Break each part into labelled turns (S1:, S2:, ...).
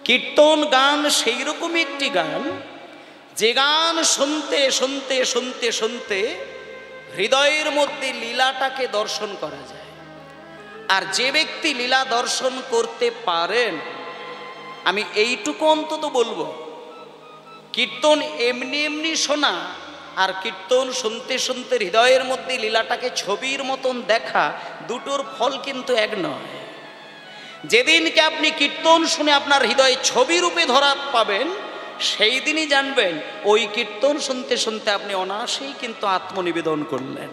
S1: কীর্তন গান সেই রকম একটি গান যে গান শুনতে শুনতে শুনতে শুনতে হৃদয়ের মধ্যে লীলাটাকে দর্শন করা যায়। আর যে ব্যক্তি লীলা দর্শন করতে পারেন, আমি এইটুকু অন্তত বলবো, কীর্তন এমনি এমনি শোনা আর কীর্তন শুনতে শুনতে হৃদয়ের মধ্যে লীলাটাকে ছবির মতন দেখা, দুটোর ফল কিন্তু এক নয়। যেদিনকে আপনি কীর্তন শুনে আপনার হৃদয়ে ছবি রূপে ধরা পাবেন, সেই দিনই জানবেন ওই কীর্তন শুনতে শুনতে আপনি অনায়াসেই কিন্তু আত্মনিবেদন করলেন।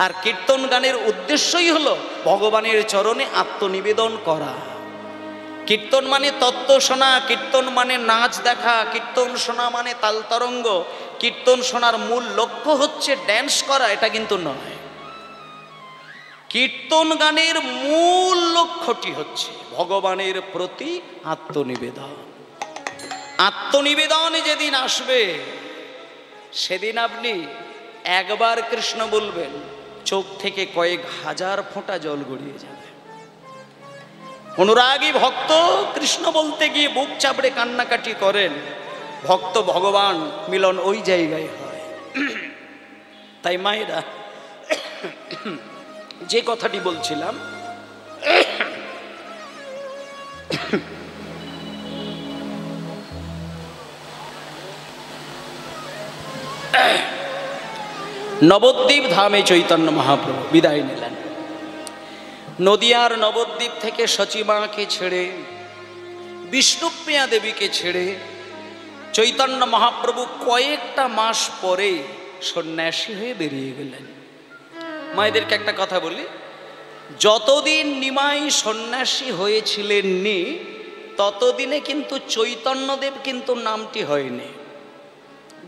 S1: আর কীর্তন গানের উদ্দেশ্যই হলো ভগবানের চরণে আত্মনিবেদন করা। কীর্তন মানে তত্ত্ব শোনা, কীর্তন মানে নাচ দেখা, কীর্তন শোনা মানে তাল তরঙ্গ, কীর্তন শোনার মূল লক্ষ্য হচ্ছে ড্যান্স করা, এটা কিন্তু নয়। কীর্তন গানের মূল লক্ষ্যটি হচ্ছে ভগবানের প্রতি আত্মনিবেদন। আত্মনিবেদনে যেদিন আসবে, সেদিন আপনি একবার কৃষ্ণ বলবেন, চোখ থেকে কয়েক হাজার ফোঁটা জল গড়িয়ে যাবে। অনুরাগী ভক্ত কৃষ্ণ বলতে গিয়ে বুক চাপড়ে কান্নাকাটি করেন, ভক্ত ভগবান মিলন ওই জায়গায় হয়। তাই মায়েরা, যে কথাটি বলছিলাম, নবদ্বীপ ধামে চৈতন্য মহাপ্রভু বিদায় নিলেন। নদিয়ার নবদ্বীপ থেকে সচিমাকে ছেড়ে, বিষ্ণুপ্রিয়া দেবীকে ছেড়ে চৈতন্য মহাপ্রভু কয়েকটা মাস পরে সন্ন্যাসী হয়ে বেরিয়ে গেলেন। মায়েদেরকে একটা কথা বলি, যতদিন নিমাই সন্ন্যাসী হয়েছিলেন নি, ততদিনে কিন্তু চৈতন্যদেব কিন্তু নামটি হয়নি।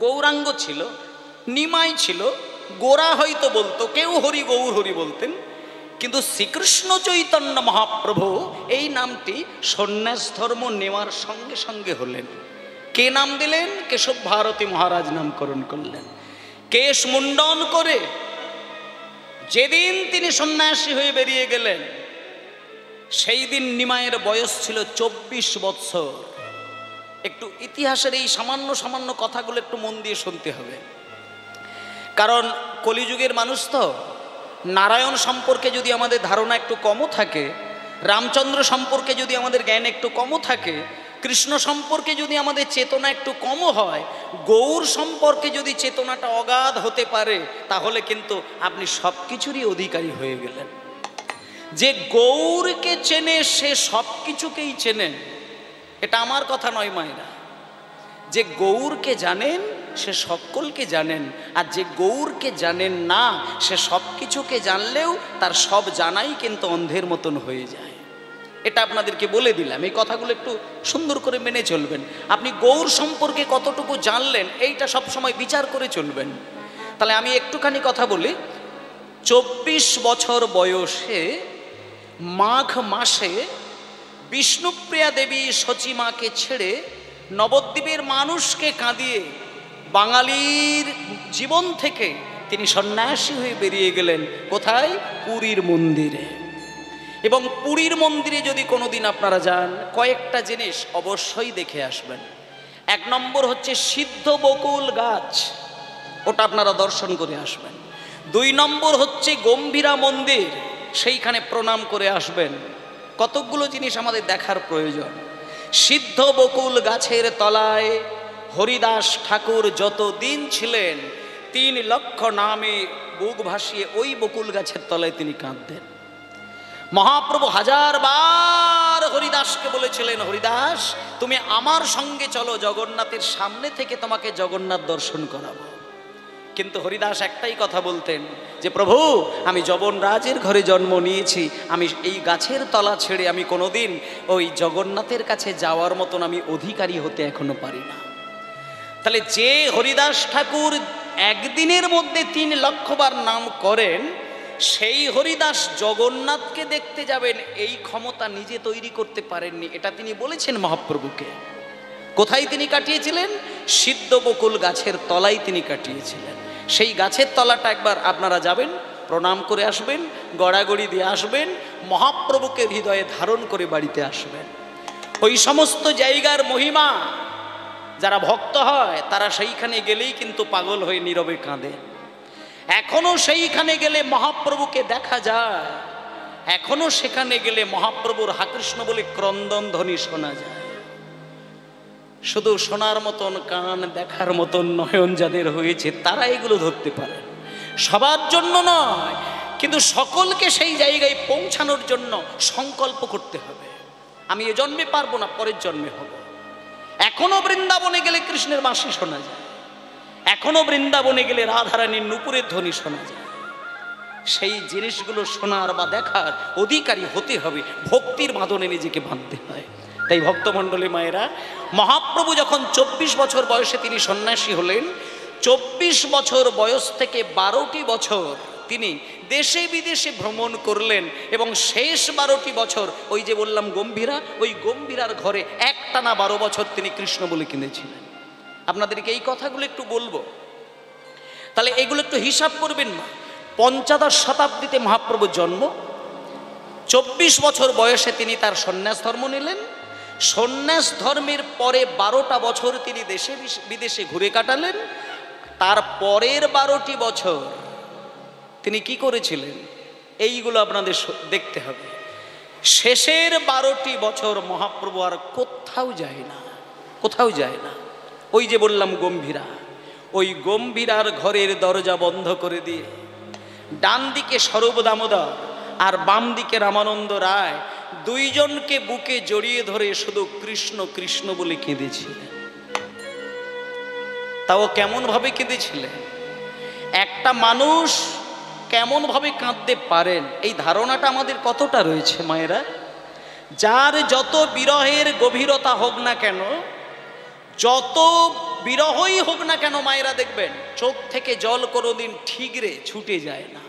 S1: গৌরাঙ্গ ছিল, নিমাই ছিল, গোরা হয়তো বলতো, কেউ হরি গৌর হরি বলতেন, কিন্তু শ্রীকৃষ্ণ চৈতন্য মহাপ্রভু এই নামটি সন্ন্যাস ধর্ম নেওয়ার সঙ্গে সঙ্গে হলেন। কে নাম দিলেন? কেশব ভারতী মহারাজ নামকরণ করলেন। কেশ মুন্ডন করে যেদিন তিনি সন্ন্যাসী হয়ে বেরিয়ে গেলেন, সেই দিন নিমাইয়ের বয়স ছিল 24 বৎসর। একটু ইতিহাসের এই সামান্য সামান্য কথাগুলো একটু মন দিয়ে শুনতে হবে, কারণ কলিযুগের মানুষ তো। নারায়ণ সম্পর্কে যদি আমাদের ধারণা একটু কমও থাকে, রামচন্দ্র সম্পর্কে যদি আমাদের জ্ঞান একটু কমও থাকে, কৃষ্ণ সম্পর্কে যদি আমাদের চেতনা একটু কমও হয়, গৌর সম্পর্কে যদি চেতনাটা অগাধ হতে পারে, তাহলে কিন্তু আপনি সব কিছুরই অধিকারী হয়ে গেলেন। যে গৌরকে চেনে সে সব কিছুকেই চেনেন, এটা আমার কথা নয় মায়েরা। যে গৌরকে জানেন সে সকলকে জানেন, আর যে গৌরকে জানেন না, সে সব কিছুকে জানলেও তার সব জানাই কিন্তু অন্ধের মতন হয়ে যায়। এটা আপনাদেরকে বলে দিলাম, এই কথাগুলো একটু সুন্দর করে মেনে চলবেন। আপনি গৌর সম্পর্কে কতটুকু জানলেন, এইটা সব সময় বিচার করে চলবেন। তাহলে আমি একটুখানি কথা বলি। 24 বছর বয়সে মাঘ মাসে বিষ্ণুপ্রিয়া দেবী সচিমাকে ছেড়ে নবদ্বীপের মানুষকে কাঁদিয়ে বাঙালির জীবন থেকে তিনি সন্ন্যাসী হয়ে বেরিয়ে গেলেন। কোথায়? পুরীর মন্দিরে। এবং পুরীর মন্দিরে যদি কোনোদিন আপনারা যান, কয়েকটা জিনিস অবশ্যই দেখে আসবেন। 1 নম্বর হচ্ছে সিদ্ধ বকুল গাছ, ওটা আপনারা দর্শন করে আসবেন। 2 নম্বর হচ্ছে গম্ভীরা মন্দির, সেইখানে প্রণাম করে আসবেন। কতকগুলো জিনিস আমাদের দেখার প্রয়োজন। সিদ্ধ বকুল গাছের তলায় হরিদাস ঠাকুর যতদিন ছিলেন, 3 লক্ষ নামে বুক ভাসিয়ে ওই বকুল গাছের তলায় তিনি কাঁদতেন। মহাপ্রভু 1000 বার হরিদাসকে বলেছিলেন, হরিদাস তুমি আমার সঙ্গে চলো, জগন্নাথের সামনে থেকে তোমাকে জগন্নাথ দর্শন করাবো। কিন্তু হরিদাস একটাই কথা বলতেন, যে প্রভু আমি যবনরাজের ঘরে জন্ম নিয়েছি, আমি এই গাছের তলা ছেড়ে আমি কোনোদিন ওই জগন্নাথের কাছে যাওয়ার মতন আমি অধিকারী হতে এখনো পারি না। তাহলে যে হরিদাস ঠাকুর একদিনের মধ্যে 3 লক্ষ বার নাম করেন, সেই হরিদাস জগন্নাথকে দেখতে যাবেন এই ক্ষমতা নিজে তৈরি করতে পারেননি। এটা তিনি বলেছেন মহাপ্রভুকে। কোথায় তিনি কাটিয়েছিলেন? সিদ্ধ বকুল গাছের তলায় তিনি কাটিয়েছিলেন। সেই গাছের তলাটা একবার আপনারা যাবেন, প্রণাম করে আসবেন, গড়াগড়ি দিয়ে আসবেন, মহাপ্রভুকে হৃদয়ে ধারণ করে বাড়িতে আসবেন। ওই সমস্ত জায়গার মহিমা যারা ভক্ত হয় তারা সেইখানে গেলেই কিন্তু পাগল হয়ে নীরবে কাঁদে। এখনো সেইখানে গেলে মহাপ্রভুকে দেখা যায়, এখনো সেখানে গেলে মহাপ্রভুর হা কৃষ্ণ বলে ক্রন্দন ধ্বনি শোনা যায়। শুধু শোনার মতন কান, দেখার মতন নয়ন যাদের হয়েছে তারা এগুলো ধরতে পারে, সবার জন্য নয়, কিন্তু সকলকে সেই জায়গায় পৌঁছানোর জন্য সংকল্প করতে হবে। আমি এ জন্মে পারবো না, পরের জন্মে হব। এখনো বৃন্দাবনে গেলে কৃষ্ণের বাঁশি শোনা যায়, এখনো বৃন্দাবনে গেলে রাধারানীর নুপুরের ধ্বনি শোনা যায়। সেই জিনিসগুলো শোনার বা দেখার অধিকারী হতে হবে, ভক্তির বাঁধনে নিজেকে বাঁধতে হয়। তাই ভক্তমণ্ডলী মায়েরা, মহাপ্রভু যখন 24 বছর বয়সে তিনি সন্ন্যাসী হলেন, 24 বছর বয়স থেকে 12টি বছর তিনি দেশে বিদেশে ভ্রমণ করলেন এবং শেষ 12টি বছর ওই যে বললাম গম্ভীরা, ওই গম্ভীরার ঘরে একটানা 12 বছর তিনি কৃষ্ণ বলে কিনেছিলেন। আপনাদেরকে এই কথাগুলো একটু বলবো, তাহলে এগুলো একটু হিসাব করবেন না। 50 শতাব্দীতে মহাপ্রভুর জন্ম, 24 বছর বয়সে তিনি তার সন্ন্যাস ধর্ম নিলেন। সন্ন্যাস ধর্মের পরে 12টা বছর তিনি দেশে বিদেশে ঘুরে কাটালেন। তার পরের 12টি বছর তিনি কি করেছিলেন এইগুলো আপনাদের দেখতে হবে। শেষের 12টি বছর মহাপ্রভু আর কোথাও যায় না, কোথাও যায় না। ওই যে বললাম গম্ভীরা, ওই গম্ভীরার ঘরের দরজা বন্ধ করে দিয়ে ডান দিকে স্বরূপ দামোদর আর বাম দিকে রামানন্দ রায় দুইজনকে বুকে জড়িয়ে ধরে শুধু কৃষ্ণ কৃষ্ণ বলে কেঁদেছিলেন। তাও কেমন ভাবে কেঁদেছিলেন? একটা মানুষ কেমন ভাবে কাঁদতে পারেন এই ধারণাটা আমাদের কতটা রয়েছে মায়েরা? যার যত বিরহের গভীরতা হোক না কেন, যত বিরহই হোক না কেন মায়েরা, দেখবেন চোখ থেকে জল কোনোদিন ঠিকরে ছুটে যায় না।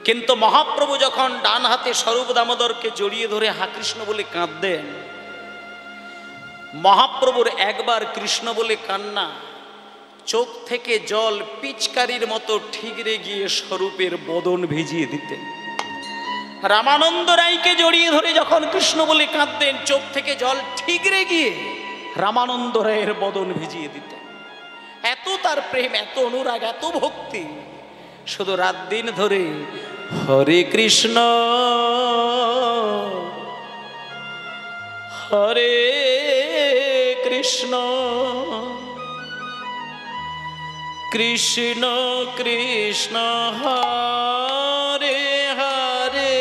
S1: কিন্তু মহাপ্রভু যখন ডান হাতে স্বরূপ দামোদরকে জড়িয়ে ধরে হা কৃষ্ণ বলে কাঁদতেন, মহাপ্রভুর একবার কৃষ্ণ বলে কান্না, চোখ থেকে জল পিচকারির মতো ঠিকরে গিয়ে স্বরূপের বদন ভিজিয়ে দিতেন। রামানন্দ রায়কে জড়িয়ে ধরে যখন কৃষ্ণ বলে কাঁদতেন, চোখ থেকে জল ঠিকরে গিয়ে রামানন্দ রায়ের বদন ভিজিয়ে দিতেন। এত তার প্রেম, এত অনুরাগ, এত ভক্তি। শুধু রাত দিন ধরে হরে কৃষ্ণ হরে কৃষ্ণ কৃষ্ণ কৃষ্ণ হরে হরে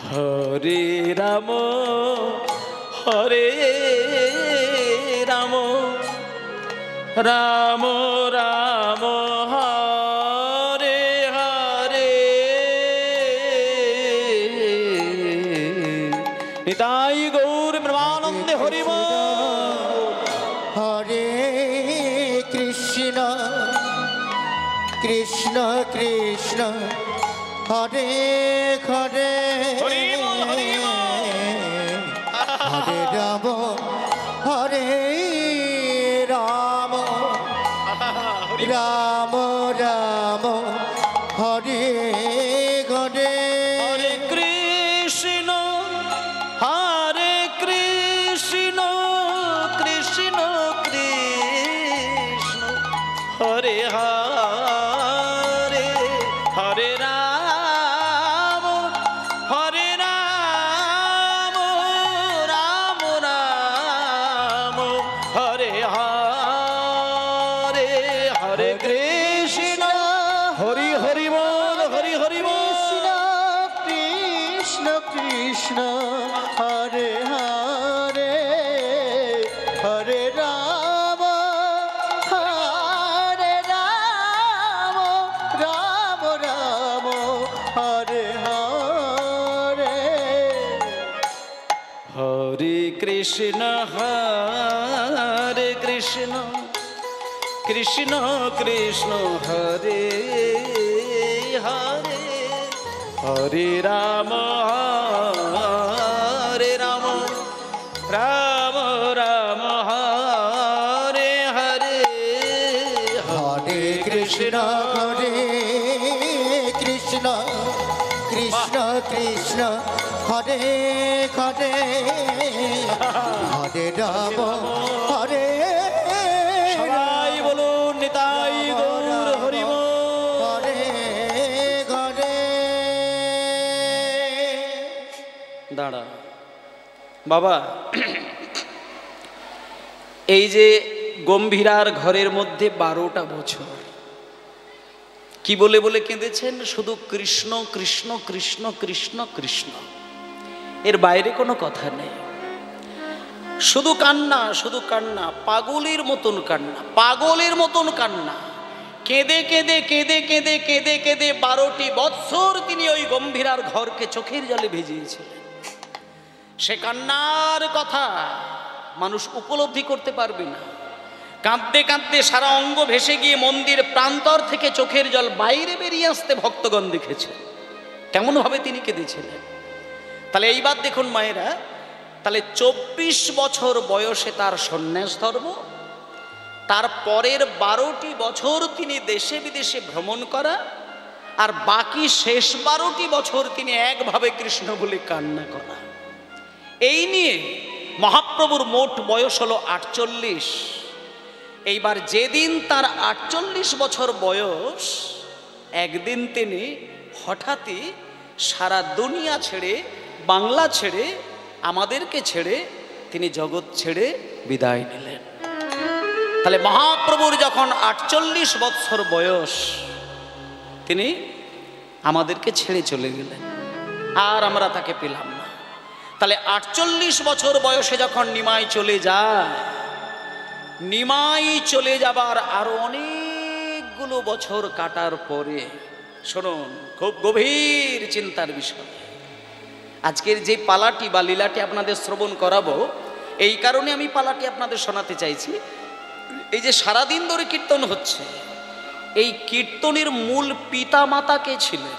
S1: হরে রাম হরে রাম রাম রাম হরে হরে। নিতাই গৌর ব্রহ্মানন্দে হরি বল।
S2: হরে কৃষ্ণ কৃষ্ণ কৃষ্ণ হরে হরে হরে রাম হরে রাম রাম রাম হরে হরে।
S1: হরে কৃষ্ণ হরে কৃষ্ণ কৃষ্ণ কৃষ্ণ হরে হরে হরে রাম হরে রাম রাম রাম হরে হরে হরে কৃষ্ণ হরি হরি বল হরি হরি বল।
S2: কৃষ্ণ কৃষ্ণ হরে হরে হরে রাম হরে রাম রাম রাম হরে হরে।
S1: হরে কৃষ্ণ হরে কৃষ্ণ কৃষ্ণ কৃষ্ণ হরে হরে হরে রাম হরে রাম রাম রাম হরে হরে হরে কৃষ্ণ
S2: হরে কৃষ্ণ রাম হরে
S1: সবাই বলুন নিতাই গৌর হরি বল।
S2: ঘরে ঘরে।
S1: দাঁড়া বাবা, এই যে গম্ভীরার ঘরের মধ্যে 12টা বছর কি বলে বলে কেঁদেছেন? শুধু কৃষ্ণ কৃষ্ণ কৃষ্ণ কৃষ্ণ কৃষ্ণ, এর বাইরে কোনো কথা নেই। শুধু কান্না, শুধু কান্না, পাগলের মতন কান্না, পাগলের মতন কান্না। কেঁদে কেঁদে কেঁদে কেঁদে কেঁদে কেঁদে 12টি বৎসর তিনি ওই গম্ভীরার ঘরকে চোখের জলে ভিজিয়েছিলেন। সে কান্নার কথা মানুষ উপলব্ধি করতে পারবে না। কাঁদতে কাঁদতে সারা অঙ্গ ভেসে গিয়ে মন্দির প্রান্তর থেকে চোখের জল বাইরে বেরিয়ে আসতে ভক্তগণ দেখেছে কেমনভাবে তিনি কেঁদেছিলেন। তাহলে এইবার দেখুন মায়েরা, তাহলে 24 বছর বয়সে তার সন্ন্যাস ধর্ম, তার পরের 12টি বছর তিনি দেশে বিদেশে ভ্রমণ করা, আর বাকি শেষ 12টি বছর তিনি একভাবে কৃষ্ণ বলে কান্না করা। এই নিয়ে মহাপ্রভুর মোট বয়স হলো 48। এইবার যেদিন তার 48 বছর বয়স, একদিন তিনি হঠাৎই সারা দুনিয়া ছেড়ে, বাংলা ছেড়ে, আমাদেরকে ছেড়ে তিনি জগৎ ছেড়ে বিদায় নিলেন। তাহলে মহাপ্রভুর যখন 48 বছর বয়স, তিনি আমাদেরকে ছেড়ে চলে গেলেন, আর আমরা তাকে পেলাম না। তাহলে 48 বছর বয়সে যখন নিমাই চলে যায়, নিমাই চলে যাবার আরো অনেকগুলো বছর কাটার পরে, শুনুন খুব গভীর চিন্তার বিষয়, আজকের যে পালাটি বা লীলাটি আপনাদের শ্রবণ করাবো, এই কারণে আমি পালাটি আপনাদের শোনাতে চাইছি। এই যে সারাদিন ধরে কীর্তন হচ্ছে, এই কীর্তনের মূল পিতা মাতা কে ছিলেন,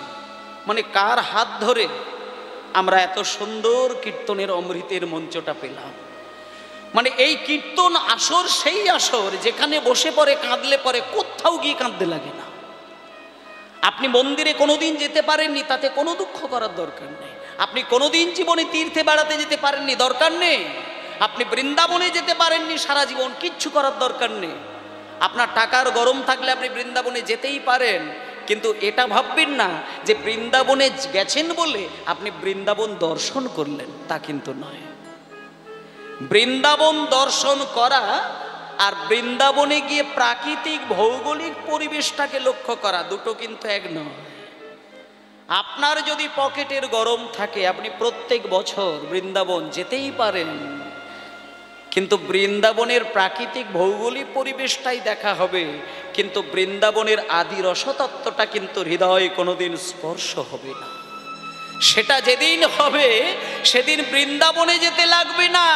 S1: মানে কার হাত ধরে আমরা এত সুন্দর কীর্তনের অমৃতের মঞ্চটা পেলাম। মানে এই কীর্তন আসর সেই আসর যেখানে বসে পড়ে কাঁদলে পরে কোথাও গিয়ে কাঁদতে লাগে না। আপনি মন্দিরে কোনোদিন যেতে পারেননি, তাতে কোনো দুঃখ করার দরকার নেই। আপনি কোনোদিন জীবনে তীর্থে বেড়াতে যেতে পারেননি, দরকার নেই। আপনি বৃন্দাবনে যেতে পারেননি সারা জীবন, কিচ্ছু করার দরকার নেই। আপনার টাকার গরম থাকলে আপনি বৃন্দাবনে যেতেই পারেন, কিন্তু এটা ভাববেন না যে বৃন্দাবনে গেছেন বলে আপনি বৃন্দাবন দর্শন করলেন, তা কিন্তু নয়। বৃন্দাবন দর্শন করা আর বৃন্দাবনে গিয়ে প্রাকৃতিক ভৌগোলিক পরিবেশটাকে লক্ষ্য করা, দুটো কিন্তু এক নয়। আপনার যদি পকেটের গরম থাকে, আপনি প্রত্যেক বছর বৃন্দাবন যেতেই পারেন, কিন্তু বৃন্দাবনের প্রাকৃতিক ভৌগোলিক পরিবেশটাই দেখা হবে, কিন্তু বৃন্দাবনের আদি রসতত্ত্বটা কিন্তু হৃদয়ে কোনোদিন স্পর্শ হবে না। সেটা যেদিন হবে সেদিন বৃন্দাবনে যেতে লাগবে না।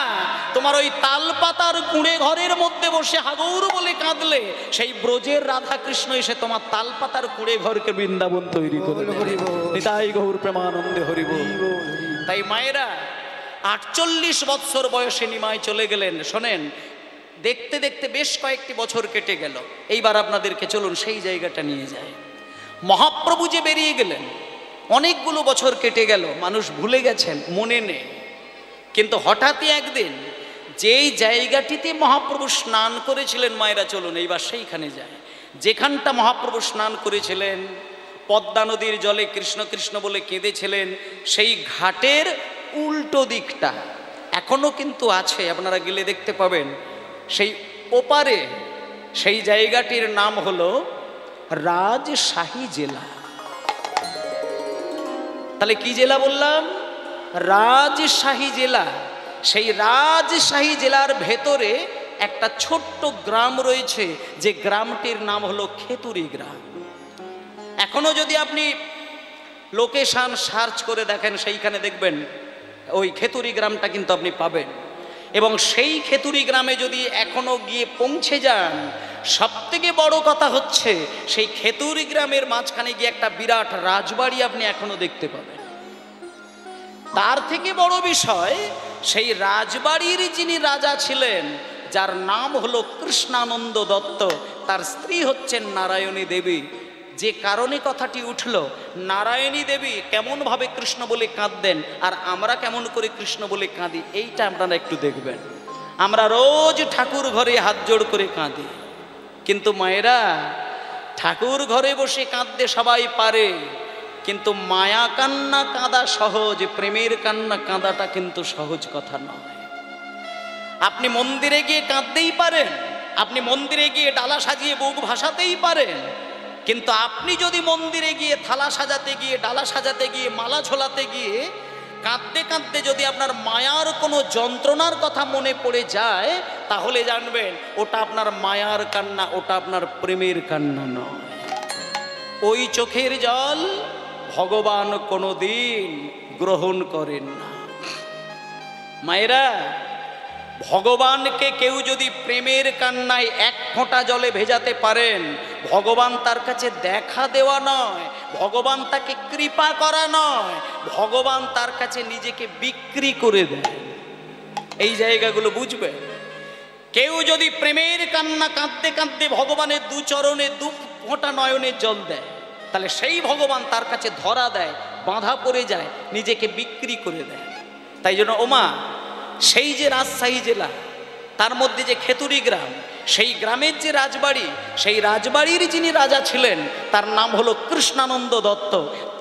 S1: তোমার ওই তালপাতার কুঁড়ে ঘরের মধ্যে বসে হাগৌর বলে কাঁদলে সেই ব্রজের রাধা কৃষ্ণ এসে তোমার তালপাতার কুঁড়ে ঘরকে বৃন্দাবন তৈরি করে দেবে। নিতাই গৌর প্রেমানন্দে হরি বল। তাই মায়েরা 48 বৎসর বয়সে নিমাই চলে গেলেন। শোনেন, দেখতে দেখতে বেশ কয়েকটি বছর কেটে গেল। এইবার আপনাদেরকে চলুন সেই জায়গাটা নিয়ে যায়। মহাপ্রভু যে বেরিয়ে গেলেন, অনেকগুলো বছর কেটে গেল, মানুষ ভুলে গেছেন, মনে নেই। কিন্তু হঠাৎই একদিন যেই জায়গাটিতে মহাপ্রভু স্নান করেছিলেন, মায়েরা চলুন এইবার সেইখানে যায়। যেখানটা মহাপ্রভু স্নান করেছিলেন, পদ্মা নদীর জলে কৃষ্ণ কৃষ্ণ বলে কেঁদেছিলেন, সেই ঘাটের উল্টো দিকটা এখনো কিন্তু আছে, আপনারা গেলে দেখতে পাবেন। সেই ওপারে সেই জায়গাটির নাম হলো রাজশাহী জেলা। তাহলে কি জেলা বললাম? রাজশাহী জেলা। সেই রাজশাহী জেলার ভেতরে একটা ছোট্ট গ্রাম রয়েছে, যে গ্রামটির নাম হলো খেতুরি গ্রাম। এখনো যদি আপনি লোকেশন সার্চ করে দেখেন, সেইখানে দেখবেন ওই খেতুরি গ্রামটা কিন্তু আপনি পাবেন। এবং সেই খেতুরি গ্রামে যদি এখনো গিয়ে পৌঁছে যান, সবথেকে বড় কথা হচ্ছে সেই খেতুরি গ্রামের মাঝখানে গিয়ে একটা বিরাট রাজবাড়ি আপনি এখনো দেখতে পাবেন। তার থেকে বড় বিষয়, সেই রাজবাড়ির যিনি রাজা ছিলেন, যার নাম হলো কৃষ্ণানন্দ দত্ত, তার স্ত্রী হচ্ছেন নারায়ণী দেবী। যে কারণে কথাটি উঠল, নারায়ণী দেবী কেমনভাবে কৃষ্ণ বলে কাঁদতেন আর আমরা কেমন করে কৃষ্ণ বলে কাঁদি, এইটা আপনারা একটু দেখবেন। আমরা রোজ ঠাকুর ঘরে হাত জোড় করে কাঁদি, কিন্তু মায়েরা ঠাকুর ঘরে বসে কাঁদতে সবাই পারে, কিন্তু মায়া কান্না কাঁদা সহজ, প্রেমের কান্না কাঁদাটা কিন্তু সহজ কথা নয়। আপনি মন্দিরে গিয়ে কাঁদতেই পারেন, আপনি মন্দিরে গিয়ে ডালা সাজিয়ে বুক ভাসাতেই পারেন, কিন্তু আপনি যদি মন্দিরে গিয়ে থালা সাজাতে গিয়ে, ডালা সাজাতে গিয়ে, মালা ঝোলাতে গিয়ে কাঁদতে কাঁদতে যদি আপনার মায়ার কোনো যন্ত্রণার কথা মনে পড়ে যায়, তাহলে জানবেন ওটা আপনার মায়ার কান্না, ওটা আপনার প্রেমের কান্না নয়। ওই চোখের জল ভগবান কোনোদিন গ্রহণ করেন না। মায়েরা, ভগবানকে কেউ যদি প্রেমের কান্নায় এক ফোঁটা জলে ভেজাতে পারেন, ভগবান তার কাছে দেখা দেওয়া নয়, ভগবান তাকে কৃপা করা নয়, ভগবান তার কাছে নিজেকে বিক্রি করে দেয়। এই জায়গাগুলো বুঝবেন। কেউ যদি প্রেমের কান্না কাঁদতে কাঁদতে ভগবানের দু চরণে দু ফোঁটা নয়নের জল দেয়, তাহলে সেই ভগবান তার কাছে ধরা দেয়, বাঁধা পড়ে যায়, নিজেকে বিক্রি করে দেয়। তাই জন্য ওমা, সেই যে রাজশাহী জেলা, তার মধ্যে যে খেতুরি গ্রাম, সেই গ্রামের যে রাজবাড়ি, সেই রাজবাড়ির যিনি রাজা ছিলেন তার নাম হলো কৃষ্ণানন্দ দত্ত।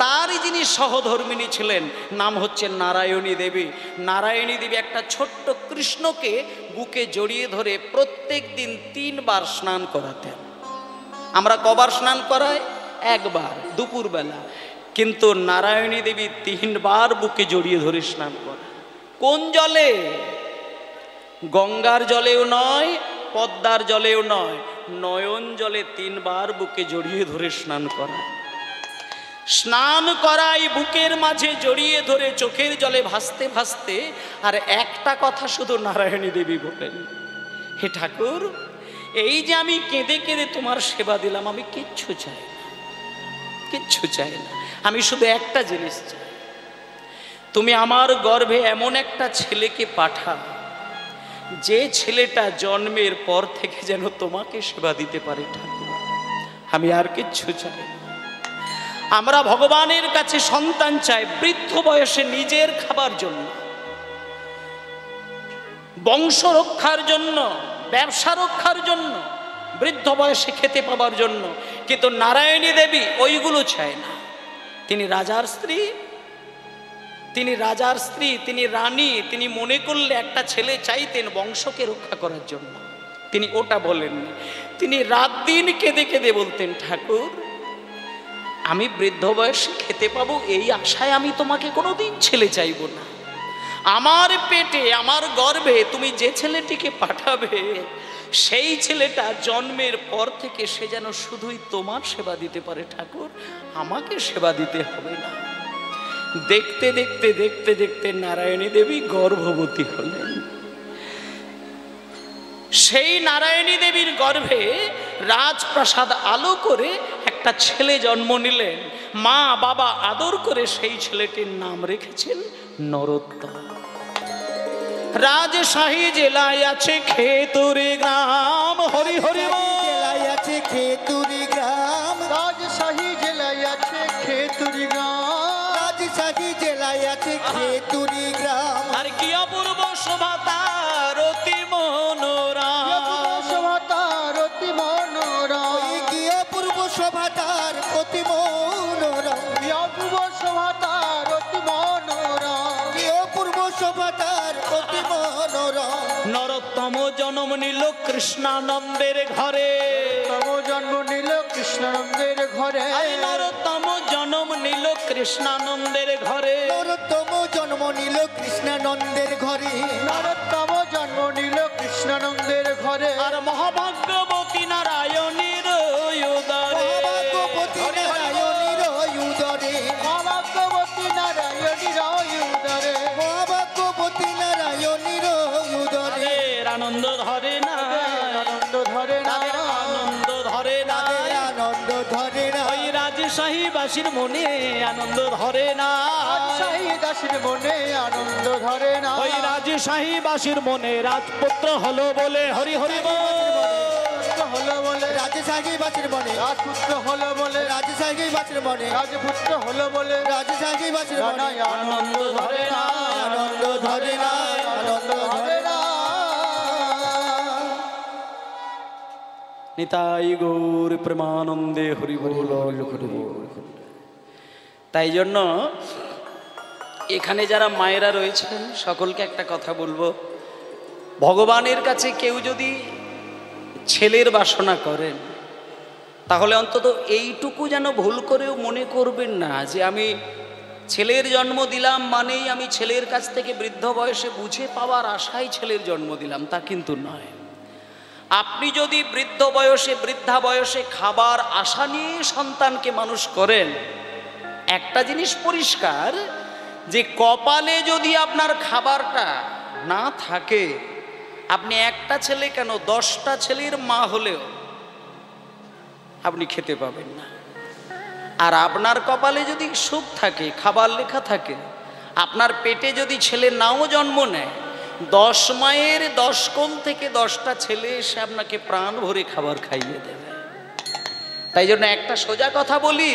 S1: তারই যিনি সহধর্মিণী ছিলেন নাম হচ্ছে নারায়ণী দেবী। নারায়ণী দেবী একটা ছোট্ট কৃষ্ণকে বুকে জড়িয়ে ধরে প্রত্যেক দিন 3 বার স্নান করাতেন। আমরা কবার স্নান করাই? একবার, দুপুরবেলা। কিন্তু নারায়ণী দেবী 3 বার বুকে জড়িয়ে ধরে স্নান করেন। কোন জলে? গঙ্গার জলেও নয়, পদ্মার জলেও নয়, নয়ন জলে 3 বার বুকে জড়িয়ে ধরে স্নান করায়। স্নান করাই বুকের মাঝে জড়িয়ে ধরে চোখের জলে ভাসতে ভাসতে। আর একটা কথা শুধু নারায়ণী দেবী বলেন, হে ঠাকুর, এই যে আমি কেঁদে কেঁদে তোমার সেবা দিলাম, আমি কিচ্ছু চাই না, কিচ্ছু চাই না, আমি শুধু একটা জিনিস চাই, তুমি আমার গর্ভে এমন একটা ছেলেকে পাঠাও, যে ছেলেটা জন্মের পর থেকে যেন তোমাকে সেবা দিতে পারে ঠাকুর, আমি আর কিচ্ছু চাই না। আমরা ভগবানের কাছে সন্তান চাই বৃদ্ধ বয়সে নিজের খাবার জন্য, বংশ রক্ষার জন্য, ব্যবসা রক্ষার জন্য, বৃদ্ধ বয়সে খেতে পাবার জন্য। কিন্তু নারায়ণী দেবী ওইগুলো চায় না। তিনি রাজার স্ত্রী, তিনি রাজার স্ত্রী, তিনি রানী। তিনি মনে করলে একটা ছেলে চাইতেন বংশকে রক্ষা করার জন্য, তিনি ওটা বলেননি। তিনি রাত দিন কেঁদে কেঁদে বলতেন, ঠাকুর, আমি বৃদ্ধ বয়সে খেতে পাবো এই আশায় আমি তোমাকে কোনোদিন ছেলে চাইব না। আমার পেটে, আমার গর্ভে তুমি যে ছেলেটিকে পাঠাবে, সেই ছেলেটা জন্মের পর থেকে সে যেন শুধুই তোমার সেবা দিতে পারে ঠাকুর, আমাকে সেবা দিতে হবে না। দেখতে দেখতে দেখতে দেখতে নারায়ণী দেবী গর্ভবতী হলেন। সেই নারায়ণী দেবীর গর্ভে রাজপ্রাসাদ আলো করে একটা ছেলে জন্ম নিলেন। মা বাবা আদর করে সেই ছেলেটির নাম রেখেছেন নরোত্তম। রাজশাহী জেলায় আছে খেতুরি গ্রাম, হরি হরি
S2: জেলায় আছে খেতুরি গ্রাম,
S3: রাজশাহী জেলায় আছে খেতুরি গ্রাম,
S2: রাজশাহী জেলায় আছে খেতুরি গ্রাম।
S1: আর কি অপূর্ব শোভা তার অতি মনোরম,
S3: শোভা তার অতি মনোরম,
S2: ওই কি অপূর্ব শোভা তার অতি মনোরম,
S3: অপূর্ব শোভা তার অতি মনোরম,
S2: কি অপূর্ব শোভা তার অতি মনোরম।
S1: নরোত্তম জন্ম নিল কৃষ্ণানন্দের ঘরে,
S3: তম জন্ম নিল কৃষ্ণানন্দের ঘরে,
S1: নরোত্তম জন্ম নিল কৃষ্ণানন্দের ঘরে,
S2: নরোত্তম জন্ম নিল কৃষ্ণানন্দের ঘরে,
S3: নরোত্তম জন্ম নিল কৃষ্ণানন্দের ঘরে।
S1: আর মহাভাগ্যবতী নারায়ণীর উদরে,
S2: মহাভাগ্যবতী নারায়ণীর উদরে,
S3: মহাভাগ্যবতী নারায়ণীর উদরে,
S2: মহাভাগ্যবতী নারায়ণীর উদরে।
S1: আনন্দ ধরে না,
S3: আনন্দ ধরে না,
S1: আনন্দ ধরে না,
S2: আনন্দ ধরে না,
S1: ওই রাজশাহী বাসীর মনে আনন্দ ধরে না,
S3: রাজশাহী দাসীর মনে আনন্দ ধরে না,
S1: ওই রাজশাহী বাসীর মনে রাজপুত্র হলো বলে হরি হরি
S3: হলো বলে,
S2: রাজশাহী বাসীর মনে
S3: রাজপুত্র হলো বলে,
S2: রাজশাহী বাসীর মনে
S3: রাজপুত্র হলো বলে,
S2: রাজশাহী বাসীর মনে
S3: আনন্দ ধরে না,
S2: আনন্দ ধরে না,
S3: আনন্দ ধরে না।
S1: নিতাই গৌর প্রেমানন্দে হরি বল। তাই জন্য এখানে যারা মায়েরা রয়েছেন সকলকে একটা কথা বলবো, ভগবানের কাছে কেউ যদি ছেলের বাসনা করেন তাহলে অন্তত এইটুকু যেন ভুল করেও মনে করবেন না যে আমি ছেলের জন্ম দিলাম মানেই আমি ছেলের কাছ থেকে বৃদ্ধ বয়সে বুঝে পাওয়ার আশায় ছেলের জন্ম দিলাম, তা কিন্তু নয়। আপনি যদি বৃদ্ধ বয়সে বৃদ্ধা বয়সে খাবার আশা নিয়ে সন্তানকে মানুষ করেন, একটা জিনিস পরিষ্কার যে কপালে যদি আপনার খাবারটা না থাকে, আপনি একটা ছেলে কেন 10টা ছেলের মা হলেও আপনি খেতে পাবেন না। আর আপনার কপালে যদি সুখ থাকে, খাবার লেখা থাকে, আপনার পেটে যদি ছেলে নাও জন্ম নেয়, 10 মায়ের 10 কোণ থেকে 10টা ছেলে এসে আপনাকে প্রাণ ভরে খাবার খাইয়ে দেবে। তাই জন্য একটা সোজা কথা বলি,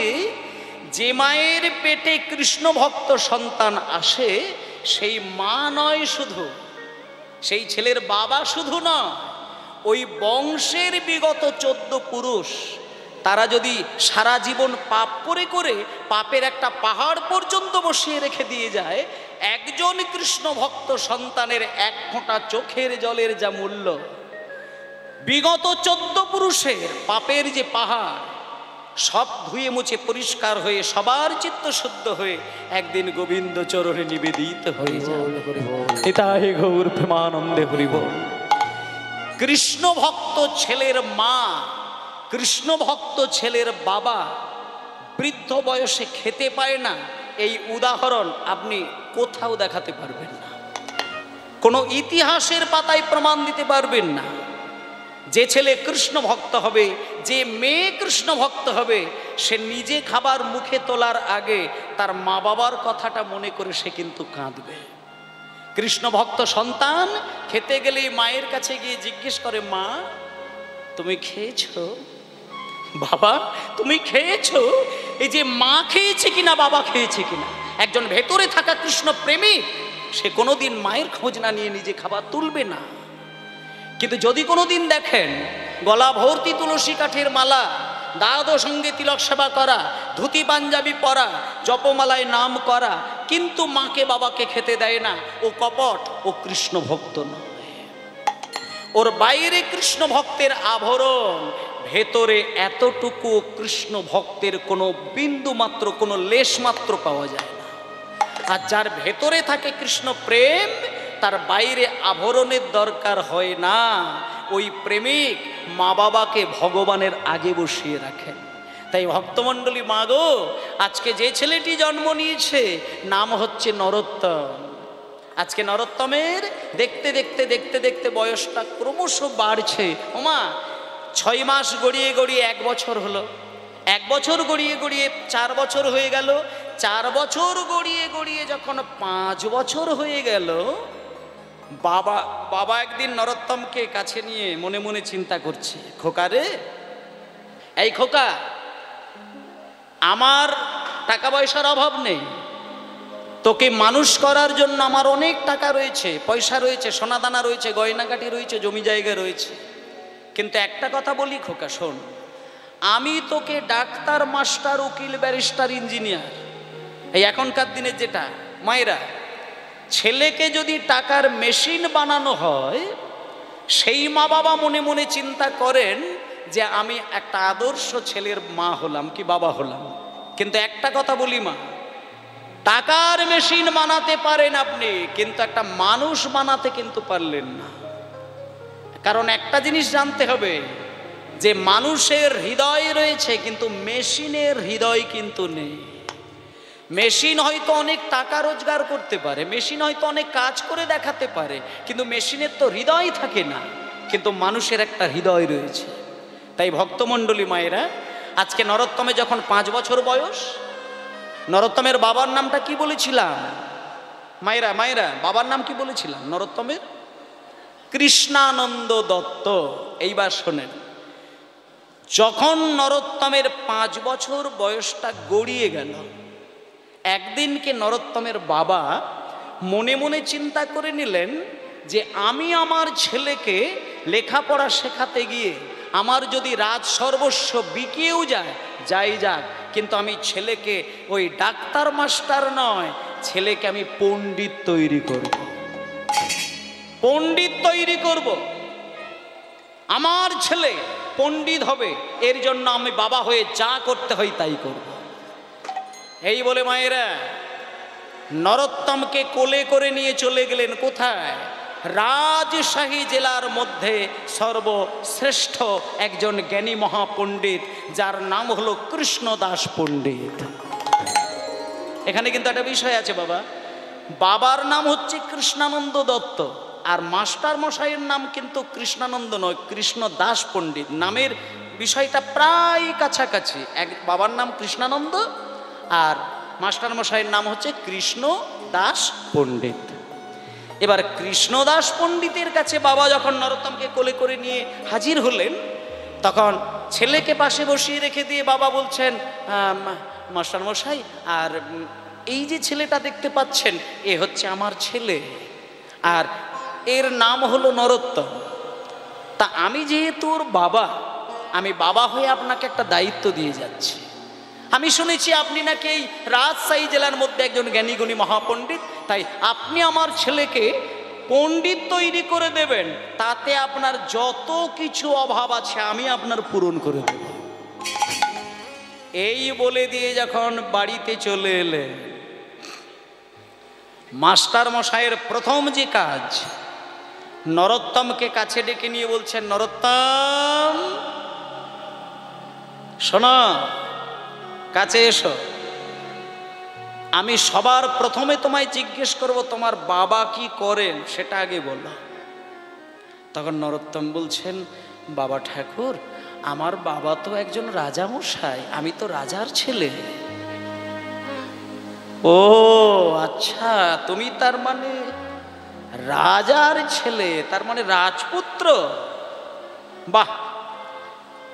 S1: যে মায়ের পেটে কৃষ্ণ ভক্ত সন্তান আসে সেই মা নয় শুধু, সেই ছেলের বাবা শুধু নয়, ওই বংশের বিগত 14 পুরুষ তারা যদি সারা জীবন পাপ করে করে পাপের একটা পাহাড় পর্যন্ত বসিয়ে রেখে দিয়ে যায়, একজন কৃষ্ণ ভক্ত সন্তানের 1 ফোঁটা চোখের জলের যা মূল্য, বিগত 14 পুরুষের পাপের যে পাহাড় সব ধুয়ে মুছে পরিষ্কার হয়ে সবার চিত্ত শুদ্ধ হয়ে একদিন গোবিন্দ চরণে নিবেদিত হয়ে যাবে। নিতাই গৌর প্রেমানন্দে হরি বল। কৃষ্ণ ভক্ত ছেলের মা, কৃষ্ণ ভক্ত ছেলের বাবা বৃদ্ধ বয়সে খেতে পায় না, এই উদাহরণ আপনি কোথাও দেখাতে পারবেন না, কোনো ইতিহাসের পাতায় প্রমাণ দিতে পারবেন না। যে ছেলে কৃষ্ণ ভক্ত হবে, যে মেয়ে কৃষ্ণ ভক্ত হবে, সে নিজে খাবার মুখে তোলার আগে তার মা বাবার কথাটা মনে করে সে কিন্তু কাঁদবে। কৃষ্ণ ভক্ত সন্তান খেতে গেলেই মায়ের কাছে গিয়ে জিজ্ঞেস করে, মা তুমি খেয়েছো? বাবা তুমি খেয়েছো? এই যে মা খেয়েছে কিনা বাবা খেয়েছে কিনা, একজন ভেতরে থাকা কৃষ্ণ প্রেমিক সে কোনোদিন মায়ের খোঁজ না নিয়ে নিজে খাবার তুলবে না। কিন্তু যদি কোনোদিন দেখেন গলা ভর্তি তুলসী কাঠের মালা, দ্বাদশ সঙ্গে তিলক সেবা করা, ধুতি পাঞ্জাবি পরা, জপমালায় নাম করা, কিন্তু মাকে বাবাকে খেতে দেয় না, ও কপট, ও কৃষ্ণ ভক্ত নয়। ওর বাইরে কৃষ্ণ ভক্তের আভরণ, ভেতরে এতটুকু কৃষ্ণ ভক্তের কোনো বিন্দু মাত্র, কোনো লেশ মাত্র পাওয়া যায় না। আর যার ভেতরে থাকে কৃষ্ণ প্রেম, তার বাইরে আভরণের দরকার হয় না। ওই প্রেমিক মা বাবাকে ভগবানের আগে বসিয়ে রাখেন। তাই ভক্তমণ্ডলী মা গো, আজকে যে ছেলেটি জন্ম নিয়েছে নাম হচ্ছে নরোত্তম। আজকে নরোত্তমের দেখতে দেখতে দেখতে দেখতে বয়সটা ক্রমশ বাড়ছে। ওমা 6 মাস গড়িয়ে গড়িয়ে 1 বছর হলো, 1 বছর গড়িয়ে গড়িয়ে 4 বছর হয়ে গেল, 4 বছর গড়িয়ে গড়িয়ে যখন 5 বছর হয়ে গেল, বাবা একদিন নরোত্তমকে কাছে নিয়ে মনে মনে চিন্তা করছে, খোকা রে, এই খোকা, আমার টাকা পয়সার অভাব নেই, তোকে মানুষ করার জন্য আমার অনেক টাকা রয়েছে, পয়সা রয়েছে, সোনাদানা রয়েছে, গয়নাগাটি রয়েছে, জমি জায়গা রয়েছে, কিন্তু একটা কথা বলি খোকা শোন, আমি তোকে ডাক্তার, মাস্টার, উকিল, ব্যারিস্টার, ইঞ্জিনিয়ার, এই এখনকার দিনের যেটা মায়েরা, ছেলেকে যদি টাকার মেশিন বানানো হয়, সেই মা বাবা মনে মনে চিন্তা করেন যে আমি একটা আদর্শ ছেলের মা হলাম কি বাবা হলাম। কিন্তু একটা কথা বলি মা, টাকার মেশিন বানাতে পারেন আপনি, কিন্তু একটা মানুষ বানাতে কিন্তু পারলেন না। কারণ একটা জিনিস জানতে হবে যে মানুষের হৃদয় রয়েছে কিন্তু মেশিনের হৃদয় কিন্তু নেই। মেশিন হয়তো অনেক টাকা রোজগার করতে পারে, মেশিন হয়তো অনেক কাজ করে দেখাতে পারে, কিন্তু মেশিনের তো হৃদয় থাকে না, কিন্তু মানুষের একটা হৃদয় রয়েছে। তাই ভক্তমণ্ডলী মায়েরা, আজকে নরোত্তমে যখন 5 বছর বয়স, নরোত্তমের বাবার নামটা কি বলেছিলাম মায়েরা বাবার নাম কি বলেছিলাম নরোত্তমের? কৃষ্ণানন্দ দত্ত। এইবার শোনেন, যখন নরোত্তমের 5 বছর বয়সটা গড়িয়ে গেল, একদিনকে নরোত্তমের বাবা মনে মনে চিন্তা করে নিলেন যে আমি আমার ছেলেকে লেখাপড়া শেখাতে গিয়ে আমার যদি রাজ সর্বস্ব বিকেও যায়, যাই যাক, কিন্তু আমি ছেলেকে ওই ডাক্তার মাস্টার নয়, ছেলেকে আমি পণ্ডিত তৈরি করব, পণ্ডিত তৈরি করব। আমার ছেলে পণ্ডিত হবে, এর জন্য আমি বাবা হয়ে যা করতে হয় তাই করব। এই বলে মায়েরা নরোত্তমকে কোলে করে নিয়ে চলে গেলেন কোথায়? রাজশাহী জেলার মধ্যে সর্বশ্রেষ্ঠ একজন জ্ঞানী মহাপণ্ডিত, যার নাম হলো কৃষ্ণদাস পণ্ডিত। এখানে কিন্তু একটা বিষয় আছে বাবা, বাবার নাম হচ্ছে কৃষ্ণানন্দ দত্ত, আর মাস্টার মশাইয়ের নাম কিন্তু কৃষ্ণানন্দ নয়, কৃষ্ণদাস পণ্ডিত। নামের বিষয়টা প্রায় কাছাকাছি, এক বাবার নাম কৃষ্ণানন্দ আর মাস্টার মশাইয়ের নাম হচ্ছে কৃষ্ণ দাস পণ্ডিত। এবার কৃষ্ণদাস পণ্ডিতের কাছে বাবা যখন নরোত্তমকে কোলে করে নিয়ে হাজির হলেন, তখন ছেলেকে পাশে বসিয়ে রেখে দিয়ে বাবা বলছেন, মাস্টার মশাই, আর এই যে ছেলেটা দেখতে পাচ্ছেন, এ হচ্ছে আমার ছেলে, আর এর নাম হলো নরোত্তম। তা আমি যেহেতু ওর বাবা, আমি বাবা হয়ে আপনাকে একটা দায়িত্ব দিয়ে যাচ্ছি। আমি শুনেছি আপনি নাকি এই রাজশাহী জেলার মধ্যে একজন জ্ঞানীগুণী মহাপণ্ডিত, তাই আপনি আমার ছেলেকে পণ্ডিত তৈরি করে দেবেন, তাতে আপনার যত কিছু অভাব আছে আমি আপনার পূরণ করে দেব। এই বলে দিয়ে যখন বাড়িতে চলে এলেন, মাস্টার মশাইয়ের প্রথম যে কাজ, নরোত্তমকে কাছে ডেকে নিয়ে বলছেন, নরোত্তম শোনো, কাছে এসো, আমি সবার প্রথমে তোমায় জিজ্ঞেস করব তোমার বাবা কি করেন সেটা আগে বলো। তখন নরোত্তম বলছেন, বাবা ঠাকুর, আমার বাবা তো একজন রাজামশাই, আমি তো রাজার ছেলে। ও আচ্ছা, তুমি তার মানে রাজার ছেলে, তার মানে রাজপুত্র। বাহ,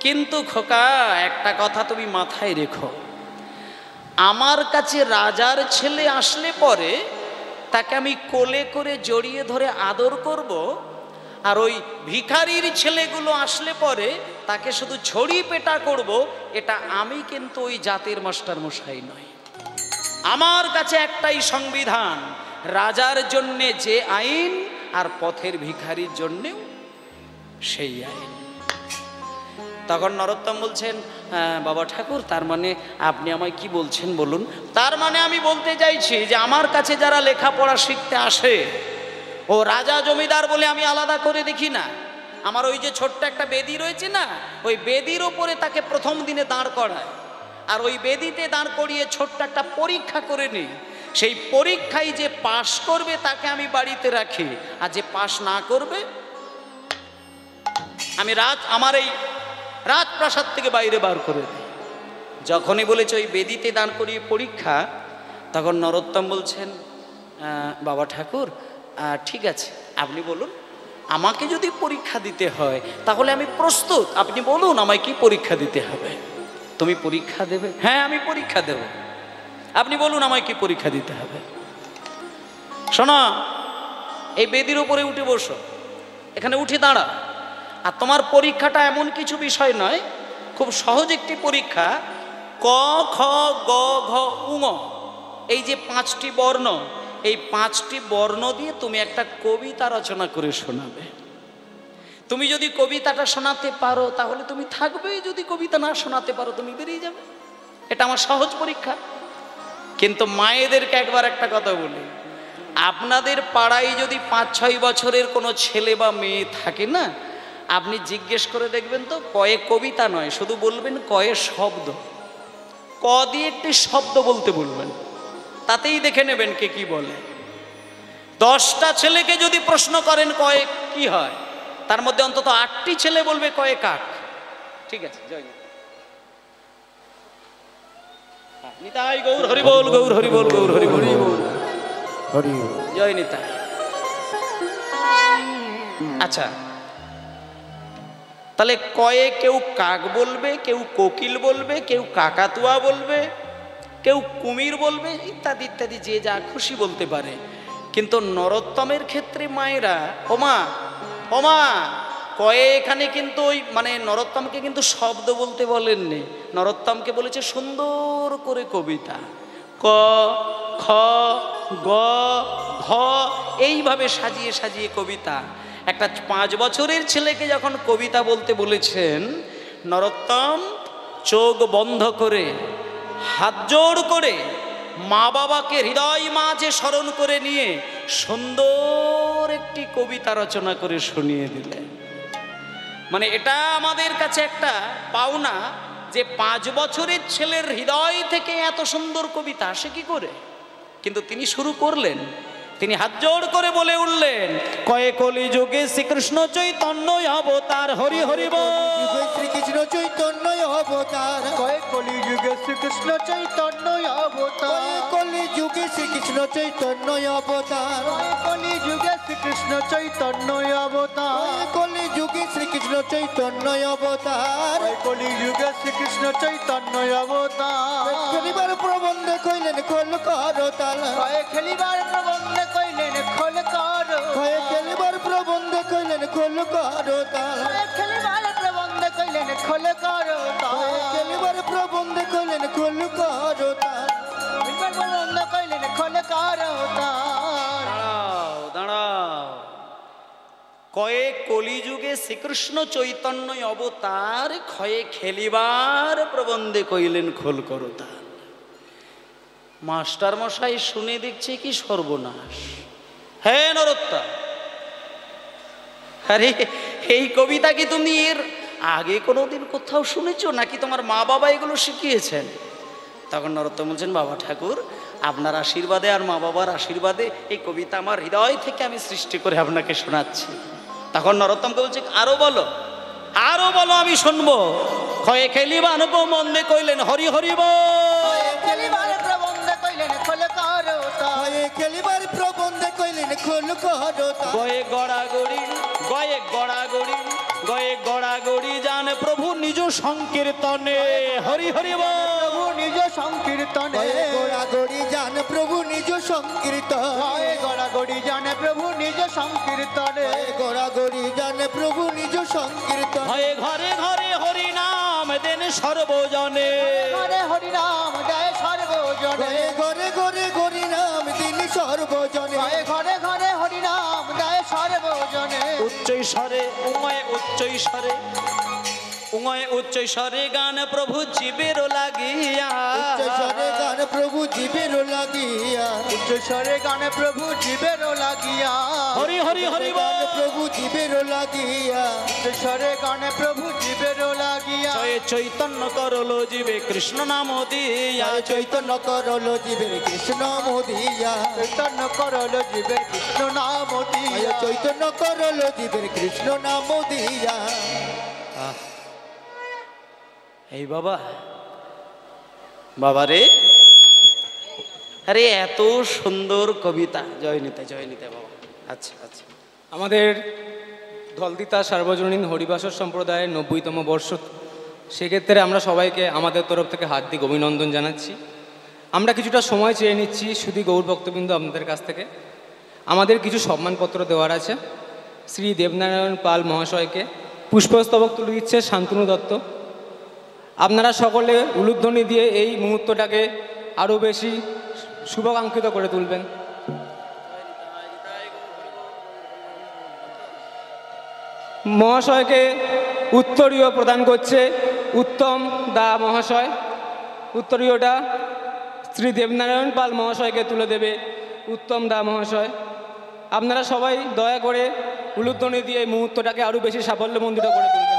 S1: কিন্তু খোকা একটা কথা তুমি মাথায় রেখো, আমার কাছে রাজার ছেলে আসলে পরে তাকে আমি কোলে করে জড়িয়ে ধরে আদর করব, আর ওই ভিখারির ছেলেগুলো আসলে পরে তাকে শুধু ছড়ি পেটা করব, এটা আমি কিন্তু ওই জাতের মাস্টার মশাই নই। আমার কাছে একটাই সংবিধান, রাজার জন্যে যে আইন আর পথের ভিখারির জন্যেও সেই আইন। তখন নরোত্তম বলছেন, বাবা ঠাকুর, তার মানে আপনি আমায় কি বলছেন বলুন? তার মানে আমি বলতে চাইছি যে আমার কাছে যারা লেখাপড়া শিখতে আসে, ও রাজা জমিদার বলে আমি আলাদা করে দেখি না। আমার ওই যে ছোট্ট একটা বেদি রয়েছে না, ওই বেদির ওপরে তাকে প্রথম দিনে দাঁড় করায়, আর ওই বেদিতে দাঁড় করিয়ে ছোট্ট একটা পরীক্ষা করে নিই। সেই পরীক্ষায় যে পাশ করবে তাকে আমি বাড়িতে রাখি, আর যে পাশ না করবে আমি আমার এই রাজপ্রাসাদ থেকে বাইরে বার করে দিই। যখনই বলেছে ওই বেদিতে দাঁড় করিয়ে পরীক্ষা, তখন নরোত্তম বলছেন, বাবা ঠাকুর ঠিক আছে, আপনি বলুন, আমাকে যদি পরীক্ষা দিতে হয় তাহলে আমি প্রস্তুত, আপনি বলুন আমায় কি পরীক্ষা দিতে হবে। তুমি পরীক্ষা দেবে? হ্যাঁ আমি পরীক্ষা দেব। আপনি বলুন আমায় কি পরীক্ষা দিতে হবে। শোনো, এই বেদির উপরে উঠে বসো, এখানে উঠে দাঁড়া, আর তোমার পরীক্ষাটা এমন কিছু বিষয় নয়, খুব সহজ একটি পরীক্ষা। ক খ গ ঘ উঙ, এই যে 5টি বর্ণ, এই 5টি বর্ণ দিয়ে তুমি একটা কবিতা রচনা করে শোনাবে। তুমি যদি কবিতাটা শোনাতে পারো তাহলে তুমি থাকবে, যদি কবিতা না শোনাতে পারো তুমি বেরিয়ে যাবে। এটা আমার সহজ পরীক্ষা। কিন্তু মায়েদেরকে একবার একটা কথা বলি, আপনাদের পাড়ায় যদি 5-6 বছরের কোনো ছেলে বা মেয়ে থাকে না, আপনি জিজ্ঞেস করে দেখবেন তো, কয়ে কবিতা নয়, শুধু বলবেন কয়ে শব্দ, ক দিয়ে একটি শব্দ বলতে বলবেন, তাতেই দেখে নেবেন কে কি বলে। 10টা ছেলেকে যদি প্রশ্ন করেন কয়ে কি হয়, তার মধ্যে অন্তত 8টি ছেলে বলবে কয়ে কাক। ঠিক আছে, জয় নিতাই গৌর হরি বল, গৌর হরি বল, গৌর হরি বল, হরি জয় নিতাই। আচ্ছা, তাহলে কয়ে কেউ কাক বলবে, কেউ কোকিল বলবে, কেউ কাকাতুয়া বলবে, কেউ কুমির বলবে, ইত্যাদি ইত্যাদি, যে যা খুশি বলতে পারে। কিন্তু নরোত্তমের ক্ষেত্রে মায়েরা, ওমা ওমা, কয়ে এখানে কিন্তু ওই মানে নরোত্তমকে কিন্তু শব্দ বলতে বলেননি, নরোত্তমকে বলেছে সুন্দর করে কবিতা, ক খ গ ঘ এইভাবে সাজিয়ে সাজিয়ে কবিতা। একটা 5 বছরের ছেলেকে যখন কবিতা বলতে বলেছেন, নরোত্তম চোখ বন্ধ করে হাত জোড় করে মা বাবাকে হৃদয় মাঝে স্মরণ করে নিয়ে সুন্দর একটি কবিতা রচনা করে শুনিয়ে দিলেন। মানে এটা আমাদের কাছে একটা পাওনা যে 5 বছরের ছেলের হৃদয় থেকে এত সুন্দর কবিতা আসে কি করে, কিন্তু তিনি শুরু করলেন। তিনি হাত জোড় করে বলে উঠলেন, কয়ে কলি যুগে শ্রীকৃষ্ণ চৈতন্য অবতার, হরি হরি বল।
S2: শ্রীকৃষ্ণ চৈতন্য অবতার,
S3: কয়ে কলি যুগে শ্রীকৃষ্ণ চৈতন্য অবতার,
S2: কলি যুগে শ্রীকৃষ্ণ চৈতন্য অবতার,
S3: কলি যুগে শ্রীকৃষ্ণ চৈতন্য অবতার,
S2: কলি যুগে শ্রীকৃষ্ণ চৈতন্য অবতার,
S3: কলি যুগে শ্রীকৃষ্ণ চৈতন্য অবতার।
S2: খেলিবার প্রবন্ধ কইলেন খোল করো তালা,
S3: কয়ে খেলিবার প্রবন্ধ কইলেন খোল করো,
S2: কয়ে খেলিবার প্রবন্ধ কইলেন খোল করো তালা,
S3: কয়ে খেলিবার প্রবন্ধ কইলেন খোল করো,
S2: কয়ে খেলিবার প্রবন্ধ কইলেন খোল করো তালা,
S3: খেলিবার প্রবন্ধ কইলেন খোল করো।
S1: দাঁড়াও দাঁড়াও, কয়ে কলিযুগে শ্রীকৃষ্ণ চৈতন্য অবতার, ক্ষয়ে খেলিবার প্রবন্ধে কইলেন খোল করতা। মাস্টার মশাই শুনে দেখছে কি সর্বনাশ। হ্যাঁ নরোত্তম, আরে এই কবিতা কি তুমি এর আগে কোনোদিন কোথাও শুনেছো নাকি তোমার মা বাবা এগুলো শিখিয়েছেন? তখন নরোত্তম বলছেন, বাবা ঠাকুর আপনার আশীর্বাদে আর মা বাবার আশীর্বাদে এই কবিতা আমার হৃদয় থেকে আমি সৃষ্টি করে আপনাকে শোনাচ্ছি। তখন নরোত্তমকে বলছে, আরো বলো আরো বলো, আমি শুনবো। ক্ষয়ে খেলিবা অনুপমন্দে কইলেন হরি হরি বল।
S3: খেলিবার প্রবন্ধ কইলেন খোল করো,
S2: কয়ে খেলিবার প্রবন্ধ কইলেন খোল করো তালা,
S1: গয়ে গড়াগড়ি গয়ে গড়াগড়ি গয়ে গড়াগড়ি জান প্রভু নিজ সংকীর্তনে, হরি হরি বল।
S3: প্রভু নিজ সংকীর্তনে,
S2: কয়ে গোড়াগড়ি জান প্রভু নিজ সংকীর্তন,
S3: কয়ে গড়াগড়ি জানে প্রভু নিজ সংকীর্তনে,
S2: গোড়াগড়ি জানে প্রভু নিজ সংকীর্তন,
S1: হয়ে ঘরে ঘরে হরি নাম দেন সর্বজনে,
S3: ঘরে হরি নাম গায়ে সর্বজনে,
S2: ঘরে ঘরে হরি নাম তিনি সর্বজনে,
S3: ঘরে ঘরে হরি নাম গায়ে সর্বজনে।
S1: উচ্চৈস্বরে উময় উচ্চৈস্বরে উময় উচ্চৈস্বরে গান প্রভু জীবের লাগিয়া,
S2: উচ্চস্বরে গান প্রভু জীবের লাগিয়া,
S3: উচ্চস্বরে গানে প্রভু জীবের লাগিয়া,
S1: হরি হরি হরি বল।
S2: প্রভু জীবের লাগিয়া,
S3: উচ্চস্বরে গানে প্রভু জীবের লাগিয়া,
S1: জয় চৈতন্য করলো জীবে কৃষ্ণ নাম দিয়া,
S2: চৈতন্য করল জীবের কৃষ্ণ মোদিয়া,
S3: চৈতন্য করল জীবের কৃষ্ণ নাম দিয়া,
S2: চৈতন্য করল জীবের কৃষ্ণ নাম দিয়া।
S1: এই বাবা বাবা রে, আরে এত সুন্দর কবিতা। জয় নিতে বাবা। আচ্ছা আচ্ছা,
S4: আমাদের ধলদিতা সার্বজনীন হরিবাসর সম্প্রদায়ের 90তম বর্ষ, সেক্ষেত্রে আমরা সবাইকে আমাদের তরফ থেকে হার্দিক অভিনন্দন জানাচ্ছি। আমরা কিছুটা সময় চেয়ে নিচ্ছি শুধু গৌর ভক্তবৃন্দ আপনাদের কাছ থেকে। আমাদের কিছু সম্মানপত্র দেওয়ার আছে। শ্রী দেবনারায়ণ পাল মহাশয়কে পুষ্পস্তবক তুলে দিচ্ছে শান্তনু দত্ত। আপনারা সকলে উলুধ্বনি দিয়ে এই মুহূর্তটাকে আরও বেশি শুভাকাঙ্ক্ষিত করে তুলবেন। মহাশয়কে উত্তরীয় প্রদান করছে উত্তম দা মহাশয়। উত্তরীয়টা শ্রী দেবনারায়ণ পাল মহাশয়কে তুলে দেবে উত্তম দা মহাশয়। আপনারা সবাই দয়া করে উলুধ্বনি দিয়ে এই মুহূর্তটাকে আরও বেশি সাফল্যমণ্ডিত করে তুলবেন।